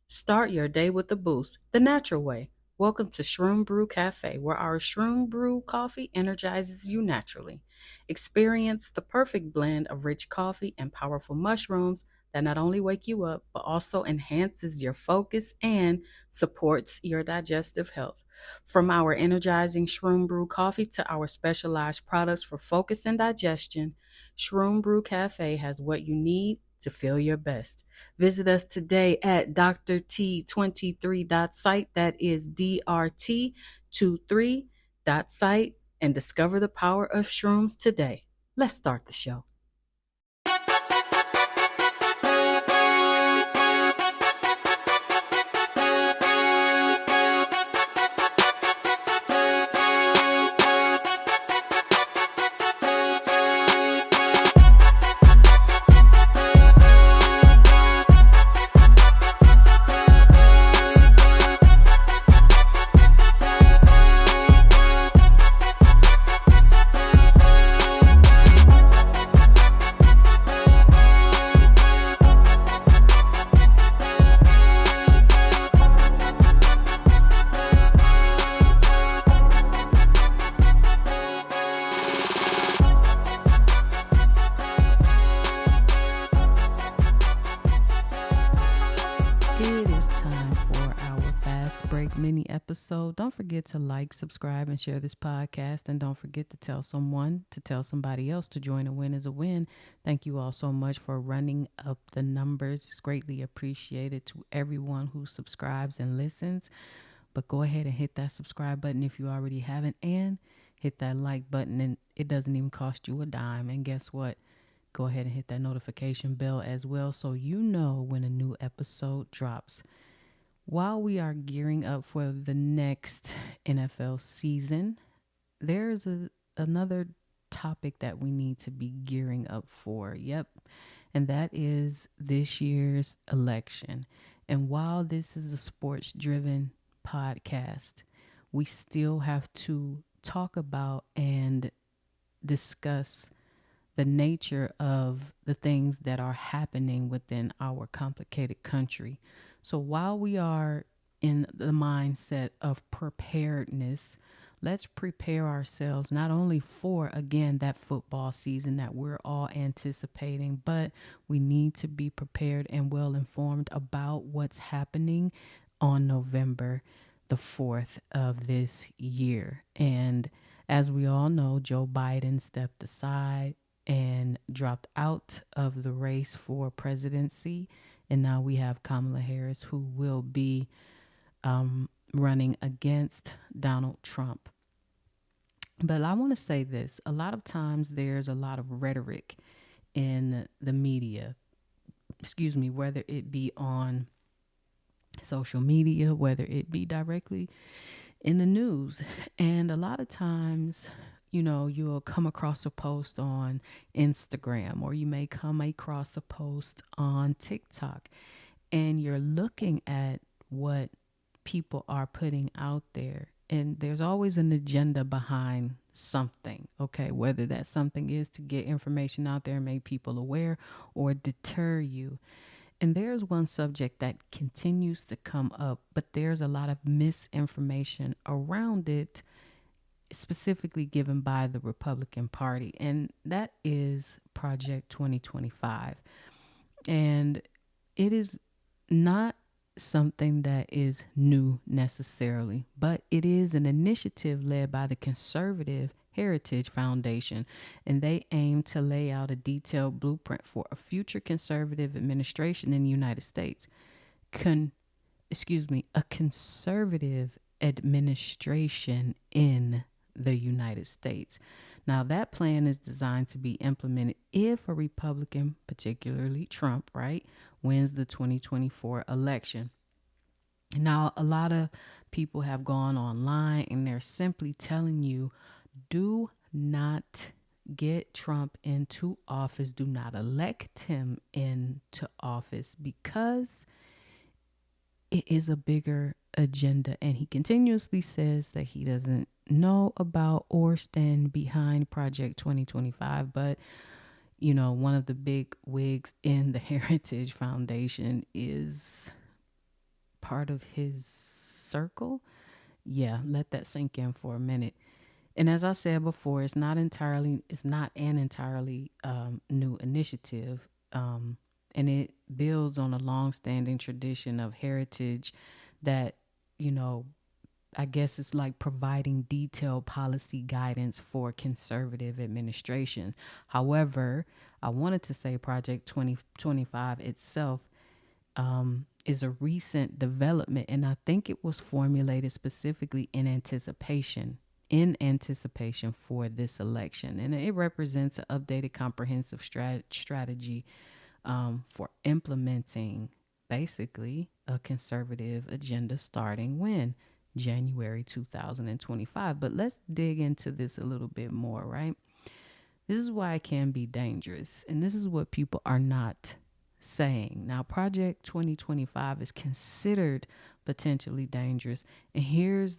Start your day with a boost, the natural way. Welcome to Shroom Brew Cafe, where our Shroom Brew coffee energizes you naturally. Experience the perfect blend of rich coffee and powerful mushrooms that not only wake you up, but also enhances your focus and supports your digestive health. From our energizing Shroom Brew coffee to our specialized products for focus and digestion, Shroom Brew Cafe has what you need to feel your best. Visit us today at Dr. T23.site, that is DRT23.site, and discover the power of shrooms today. Let's start the show. It is time for our Fast Break mini episode. Don't forget to like, subscribe, and share this podcast. And don't forget to tell someone to tell somebody else to join. A win is a win. Thank you all so much for running up the numbers. It's greatly appreciated to everyone who subscribes and listens. But go ahead and hit that subscribe button if you already haven't, and hit that like button. And it doesn't even cost you a dime. And guess what? Go ahead and hit that notification bell as well so you know when a new episode drops. While we are gearing up for the next NFL season, there's another topic that we need to be gearing up for. Yep. And that is this year's election. And while this is a sports driven podcast, we still have to talk about and discuss the nature of the things that are happening within our complicated country. So while we are in the mindset of preparedness, let's prepare ourselves not only for, again, that football season that we're all anticipating, but we need to be prepared and well informed about what's happening on November the 4th of this year. And as we all know, Joe Biden stepped aside and dropped out of the race for presidency. And now we have Kamala Harris, who will be running against Donald Trump. But I want to say this. A lot of times there's a lot of rhetoric in the media, whether it be on social media, whether it be directly in the news. And a lot of times, you'll come across a post on Instagram, or you may come across a post on TikTok, and you're looking at what people are putting out there. And there's always an agenda behind something, okay? Whether that something is to get information out there and make people aware or deter you. And there's one subject that continues to come up, but there's a lot of misinformation around it, specifically given by the Republican Party, and that is Project 2025. And it is not something that is new necessarily, but it is an initiative led by the Conservative Heritage Foundation, and they aim to lay out a detailed blueprint for a future conservative administration in the United States. A conservative administration in the United States. Now, that plan is designed to be implemented if a Republican, particularly Trump, right, wins the 2024 election. Now, a lot of people have gone online and they're simply telling you, do not get Trump into office. Do not elect him into office because it is a bigger agenda. And he continuously says that he doesn't know about or stand behind Project 2025. But, one of the big wigs in the Heritage Foundation is part of his circle. Yeah, let that sink in for a minute. And as I said before, it's not an entirely new initiative, and it builds on a long-standing tradition of heritage that, you know, I guess it's like providing detailed policy guidance for conservative administration. However, I wanted to say Project 2025 itself is a recent development, and I think it was formulated specifically in anticipation for this election, and it represents an updated comprehensive strategy for implementing basically a conservative agenda starting when January 2025. But let's dig into this a little bit more, right? This is why it can be dangerous. And this is what people are not saying. Now, Project 2025 is considered potentially dangerous. And here's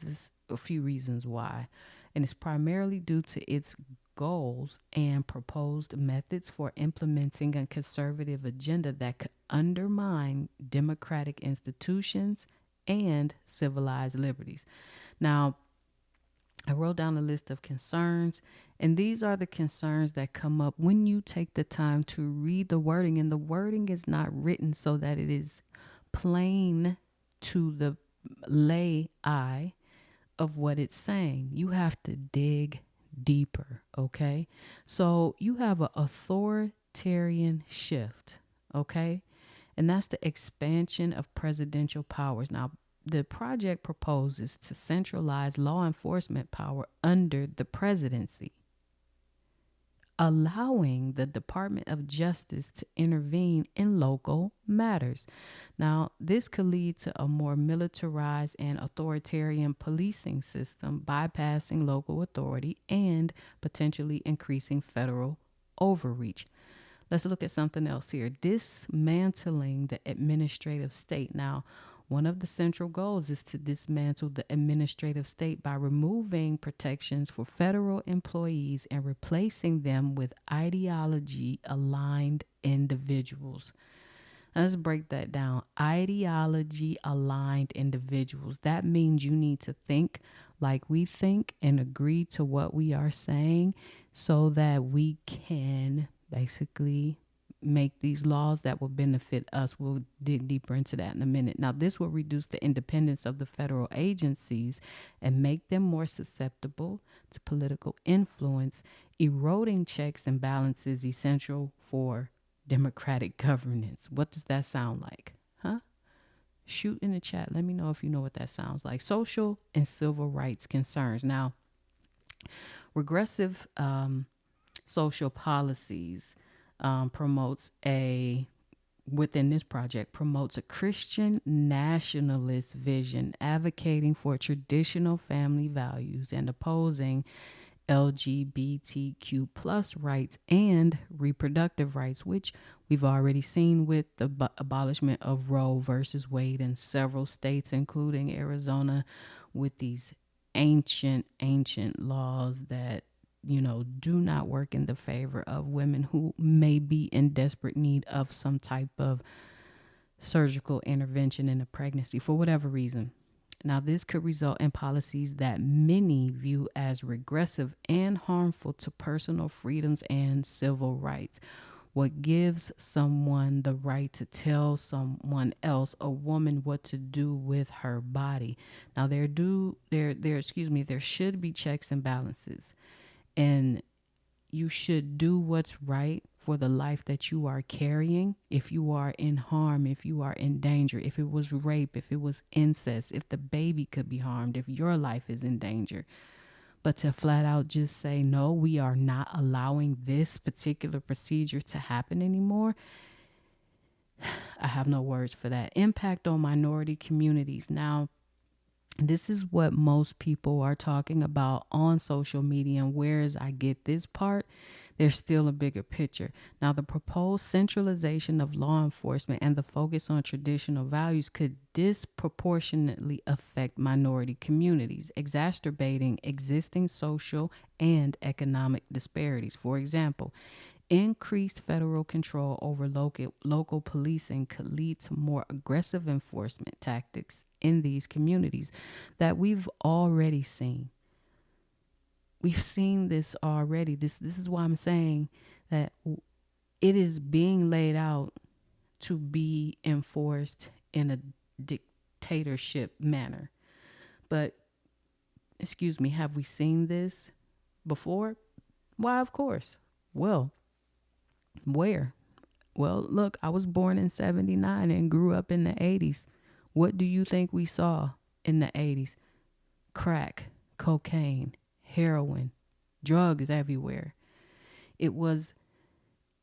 a few reasons why. And it's primarily due to its goals and proposed methods for implementing a conservative agenda that could undermine democratic institutions and civilized liberties. Now, I wrote down a list of concerns, and these are the concerns that come up when you take the time to read the wording. And the wording is not written so that it is plain to the lay eye of what it's saying. You have to dig deeper, okay? So you have an authoritarian shift, okay? And that's the expansion of presidential powers. Now, the project proposes to centralize law enforcement power under the presidency, allowing the Department of Justice to intervene in local matters. Now, this could lead to a more militarized and authoritarian policing system, bypassing local authority and potentially increasing federal overreach. Let's look at something else here. Dismantling the administrative state. Now, one of the central goals is to dismantle the administrative state by removing protections for federal employees and replacing them with ideology-aligned individuals. Let's break that down. Ideology-aligned individuals. That means you need to think like we think and agree to what we are saying so that we can basically make these laws that will benefit us. We'll dig deeper into that in a minute. Now, this will reduce the independence of the federal agencies and make them more susceptible to political influence, eroding checks and balances essential for democratic governance. What does that sound like? Huh? Shoot in the chat. Let me know if you know what that sounds like. Social and civil rights concerns. Now, regressive social policies within this project promotes a Christian nationalist vision, advocating for traditional family values and opposing LGBTQ plus rights and reproductive rights, which we've already seen with the abolishment of Roe versus Wade in several states, including Arizona, with these ancient laws that do not work in the favor of women who may be in desperate need of some type of surgical intervention in a pregnancy for whatever reason. Now, this could result in policies that many view as regressive and harmful to personal freedoms and civil rights. What gives someone the right to tell someone else, a woman, what to do with her body? Now, there should be checks and balances. And you should do what's right for the life that you are carrying. If you are in harm, if you are in danger, if it was rape, if it was incest, if the baby could be harmed, if your life is in danger. But to flat out just say, no, we are not allowing this particular procedure to happen anymore, I have no words for that. Impact on minority communities. Now, this is what most people are talking about on social media, and whereas I get this part, there's still a bigger picture. Now, the proposed centralization of law enforcement and the focus on traditional values could disproportionately affect minority communities, exacerbating existing social and economic disparities. For example, Increased federal control over local policing could lead to more aggressive enforcement tactics in these communities that we've already seen. We've seen this already. This is why I'm saying that it is being laid out to be enforced in a dictatorship manner. But excuse me, have we seen this before? Why, of course. Well, where? Well, look, I was born in 79 and grew up in the 80s. What do you think we saw in the 80s? Crack, cocaine, heroin, drugs everywhere. It was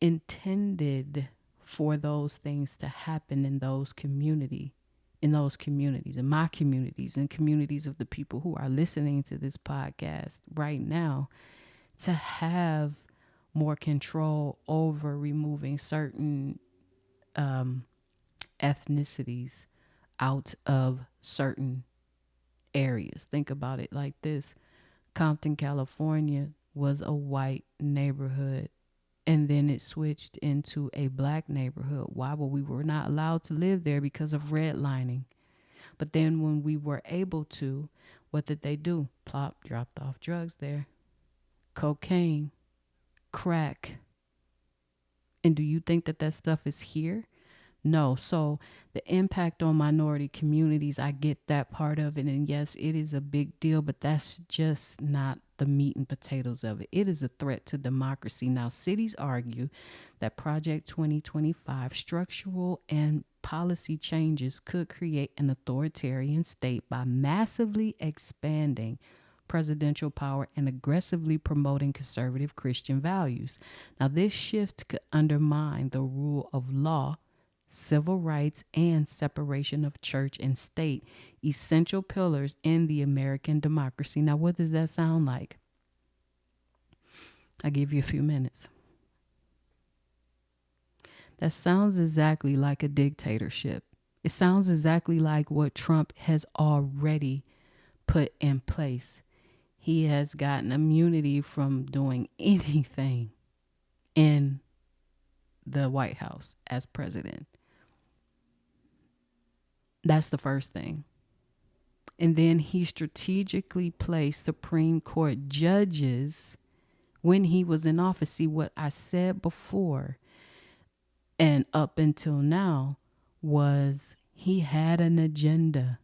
intended for those things to happen in those communities, in my communities, in communities of the people who are listening to this podcast right now, to have more control over removing certain ethnicities out of certain areas. Think about it like this. Compton, California was a white neighborhood, and then it switched into a black neighborhood. Why? Well, we were not allowed to live there because of redlining. But then when we were able to, what did they do? Plop, dropped off drugs there. Cocaine, crack. And do you think that that stuff is here? No. So the impact on minority communities, I get that part of it. And yes, it is a big deal, but that's just not the meat and potatoes of it. It is a threat to democracy. Now, cities argue that Project 2025 structural and policy changes could create an authoritarian state by massively expanding presidential power and aggressively promoting conservative Christian values. Now, this shift could undermine the rule of law, civil rights, and separation of church and state, essential pillars in the American democracy. Now, what does that sound like? I'll give you a few minutes. That sounds exactly like a dictatorship. It sounds exactly like what Trump has already put in place. He has gotten immunity from doing anything in the White House as president. That's the first thing. And then he strategically placed Supreme Court judges when he was in office. See, what I said before and up until now was he had an agenda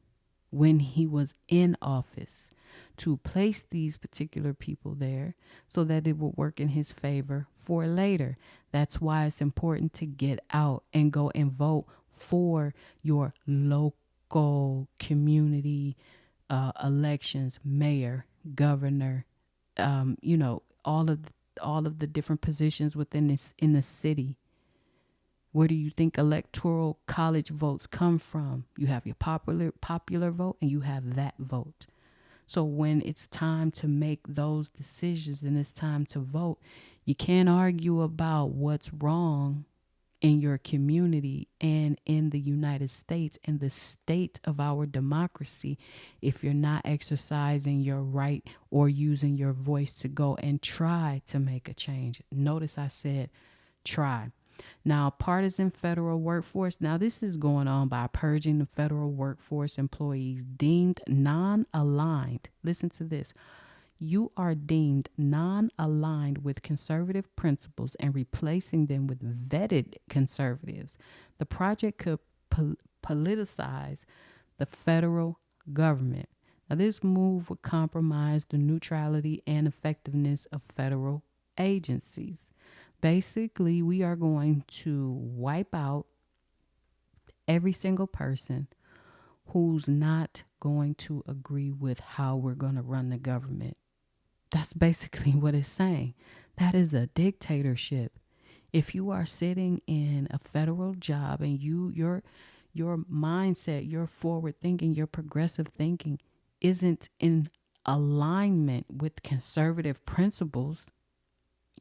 when he was in office to place these particular people there so that it would work in his favor for later. That's why it's important to get out and go and vote for your local community elections, mayor, governor, all of the different positions within this in the city. Where do you think electoral college votes come from? You have your popular vote and you have that vote. So when it's time to make those decisions and it's time to vote, you can't argue about what's wrong in your community and in the United States and the state of our democracy if you're not exercising your right or using your voice to go and try to make a change. Notice I said try. Now, partisan federal workforce. Now, this is going on by purging the federal workforce employees deemed non-aligned. Listen to this. You are deemed non-aligned with conservative principles and replacing them with vetted conservatives. The project could politicize the federal government. Now, this move would compromise the neutrality and effectiveness of federal agencies. Basically, we are going to wipe out every single person who's not going to agree with how we're going to run the government. That's basically what it's saying. That is a dictatorship. If you are sitting in a federal job and your mindset, your forward thinking, your progressive thinking isn't in alignment with conservative principles,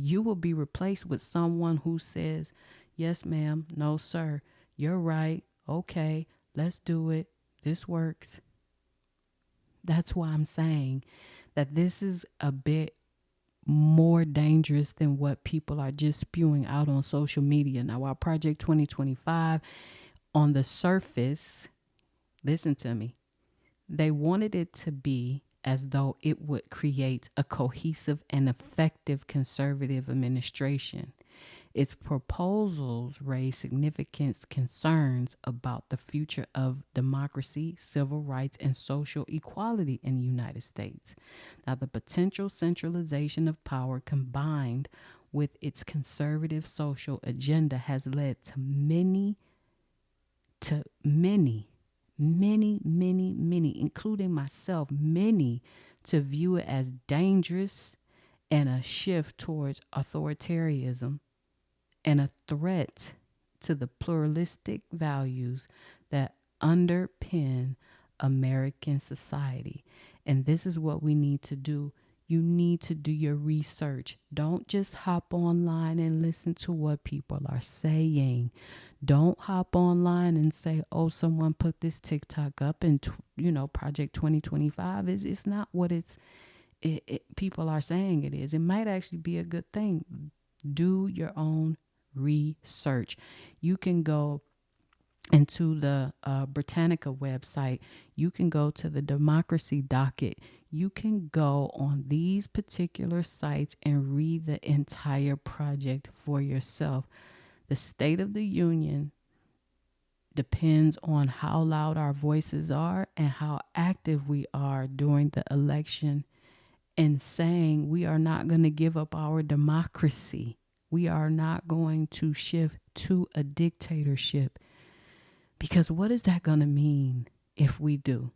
you will be replaced with someone who says, yes, ma'am, no, sir, you're right, okay, let's do it, this works. That's why I'm saying that this is a bit more dangerous than what people are just spewing out on social media. Now, while Project 2025 on the surface, listen to me, they wanted it to be as though it would create a cohesive and effective conservative administration. Its proposals raise significant concerns about the future of democracy, civil rights, and social equality in the United States. Now, the potential centralization of power combined with its conservative social agenda has led to many, including myself, many to view it as dangerous and a shift towards authoritarianism and a threat to the pluralistic values that underpin American society. And this is what we need to do. You need to do your research. Don't just hop online and listen to what people are saying. Don't hop online and say, oh, someone put this TikTok up and, Project 2025 is, it's not what people are saying it is. It might actually be a good thing. Do your own research. You can go into the Britannica website. You can go to the Democracy Docket. You can go on these particular sites and read the entire project for yourself. The State of the Union depends on how loud our voices are and how active we are during the election and saying we are not going to give up our democracy. We are not going to shift to a dictatorship. Because what is that going to mean if we do?